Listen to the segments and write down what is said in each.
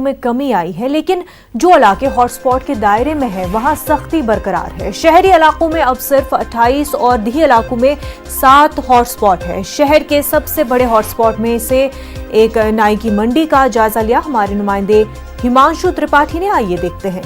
में कमी आई है, लेकिन जो इलाके हॉटस्पॉट के दायरे में है वहां सख्ती बरकरार है। शहरी इलाकों में अब सिर्फ 28 और देही इलाकों में 7 हॉटस्पॉट है। शहर के सबसे बड़े हॉटस्पॉट में से एक नाई की मंडी का जायजा लिया हमारे नुमाइंदे हिमांशु त्रिपाठी ने। आइए देखते हैं।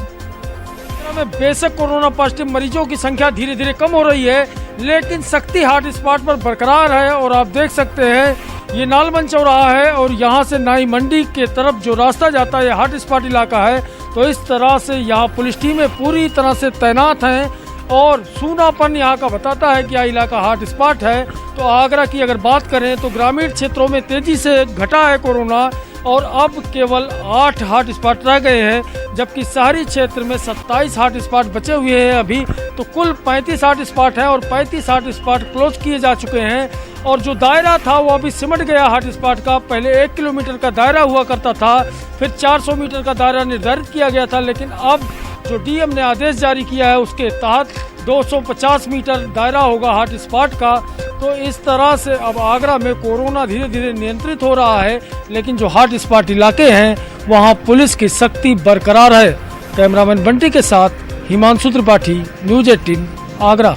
में बेशक कोरोना पॉजिटिव मरीजों की संख्या धीरे धीरे कम हो रही है, लेकिन सख्ती हॉट स्पॉट पर बरकरार है। और आप देख सकते हैं ये नालबंद चौराहा है और यहाँ से नाई मंडी के तरफ जो रास्ता जाता है ये हॉट स्पॉट इलाका है। तो इस तरह से यहाँ पुलिस टीमें पूरी तरह से तैनात हैं और सूनापन यहाँ का बताता है कि यह इलाका हॉट स्पॉट है। तो आगरा की अगर बात करें तो ग्रामीण क्षेत्रों में तेजी से घटा है कोरोना और अब केवल 8 हॉट स्पॉट रह गए हैं, जबकि शहरी क्षेत्र में 27 हॉट स्पॉट बचे हुए हैं अभी। तो कुल 35 हॉट स्पॉट हैं और 35 हॉट स्पॉट क्लोज किए जा चुके हैं। और जो दायरा था वो अभी सिमट गया हॉट स्पॉट का। पहले 1 किलोमीटर का दायरा हुआ करता था, फिर 400 मीटर का दायरा निर्धारित किया गया था, लेकिन अब जो डीएम ने आदेश जारी किया है उसके तहत 250 मीटर दायरा होगा हॉट स्पॉट का। तो इस तरह से अब आगरा में कोरोना धीरे धीरे नियंत्रित हो रहा है, लेकिन जो हॉट स्पॉट इलाके हैं वहां पुलिस की सख्ती बरकरार है। कैमरामैन बंटी के साथ हिमांशु त्रिपाठी, न्यूज़ 18 आगरा।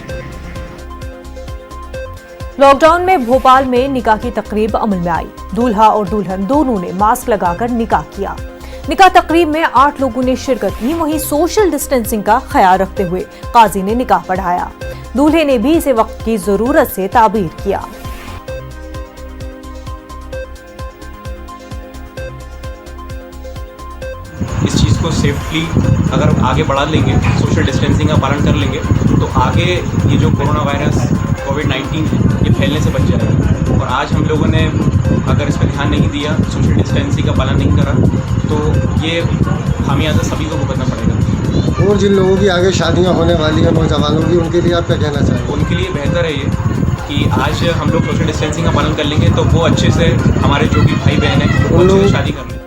लॉकडाउन में भोपाल में निकाह की तकरीब अमल में आई। दूल्हा और दुल्हन दोनों ने मास्क लगाकर निकाह किया। निकाह तकरीब में 8 लोगों ने शिरकत की। वहीं सोशल डिस्टेंसिंग का ख्याल रखते हुए काजी ने निकाह पढ़ाया। दूल्हे ने भी इसे वक्त की जरूरत से ताबीर किया। इस चीज़ को सेफ्टली अगर आगे बढ़ा लेंगे, सोशल डिस्टेंसिंग का पालन कर लेंगे, तो आगे ये जो कोरोना वायरस कोविड-19 ये फैलने से बच जाएगा। और आज हम लोगों ने अगर इस पर ध्यान नहीं दिया, सोशल डिस्टेंसिंग का पालन नहीं करा, तो ये खामियाजा सभी को भुगतना पड़ेगा। और जिन लोगों की आगे शादियां होने वाली हैं नौजवानों की, उनके लिए आप क्या कहना चाहेंगे? उनके लिए बेहतर है ये कि आज हम लोग सोशल डिस्टेंसिंग का पालन कर लेंगे तो वो अच्छे से हमारे जो भी भाई बहन हैं वो अच्छे से शादी कर लेंगे।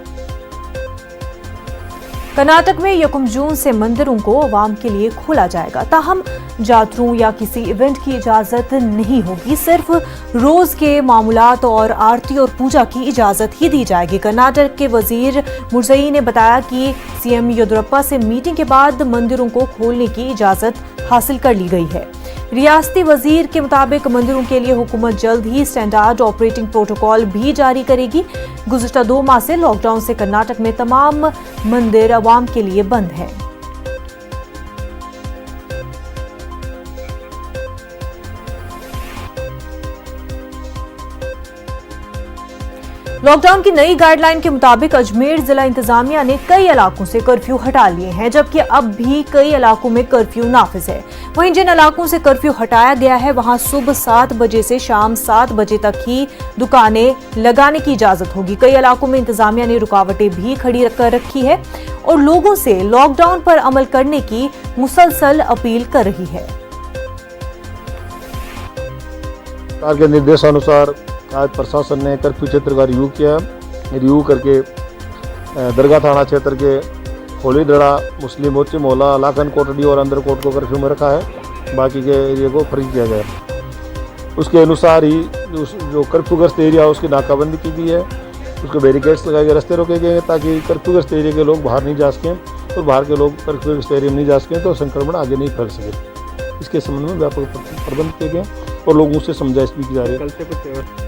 कर्नाटक में 1 जून से मंदिरों को आवाम के लिए खोला जाएगा। ताहम जातरों या किसी इवेंट की इजाजत नहीं होगी। सिर्फ रोज के मामूलात और आरती और पूजा की इजाजत ही दी जाएगी। कर्नाटक के वजीर मुर्जई ने बताया कि सीएम येदियुरप्पा से मीटिंग के बाद मंदिरों को खोलने की इजाजत हासिल कर ली गई है। रियासती वजीर के मुताबिक मंदिरों के लिए हुकूमत जल्द ही स्टैंडर्ड ऑपरेटिंग प्रोटोकॉल भी जारी करेगी। गुज़िश्ता 2 माह से लॉकडाउन से कर्नाटक में तमाम मंदिर आवाम के लिए बंद हैं। लॉकडाउन की नई गाइडलाइन के मुताबिक अजमेर जिला इंतजामिया ने कई इलाकों से कर्फ्यू हटा लिए हैं, जबकि अब भी कई इलाकों में कर्फ्यू नाफिज है। वहीं जिन इलाकों से कर्फ्यू हटाया गया है वहां सुबह 7 बजे से शाम 7 बजे तक ही दुकानें लगाने की इजाजत होगी। कई इलाकों में इंतजामिया ने रुकावटें भी खड़ी कर रखी है और लोगों से लॉकडाउन पर अमल करने की मुसलसल अपील कर रही है। सरकार के निर्देशानुसार आज प्रशासन ने कर्फ्यू क्षेत्र का रिव्यू किया। रिव्यू करके दरगाह थाना क्षेत्र के होलीदड़ा, मुस्लिम मोची मोहल्ला, लाखन कोटड़ी और अंदर कोट को कर्फ्यू में रखा है। बाकी के एरिया को फ्री किया गया। उसके अनुसार ही जो कर्फ्यूग्रस्त एरिया है उसकी नाकाबंदी की गई है। उसको बैरिकेड्स लगाए गए, रास्ते रोके गए ताकि कर्फ्यूग्रस्त एरिया के लोग बाहर नहीं जा सकें और बाहर के लोग कर्फ्यूग्रस्त एरिया में नहीं जा सकें तो संक्रमण आगे नहीं फैल सके। इसके संबंध में व्यापक प्रबंध किए गए और लोगों से समझाइश भी की जा रही है।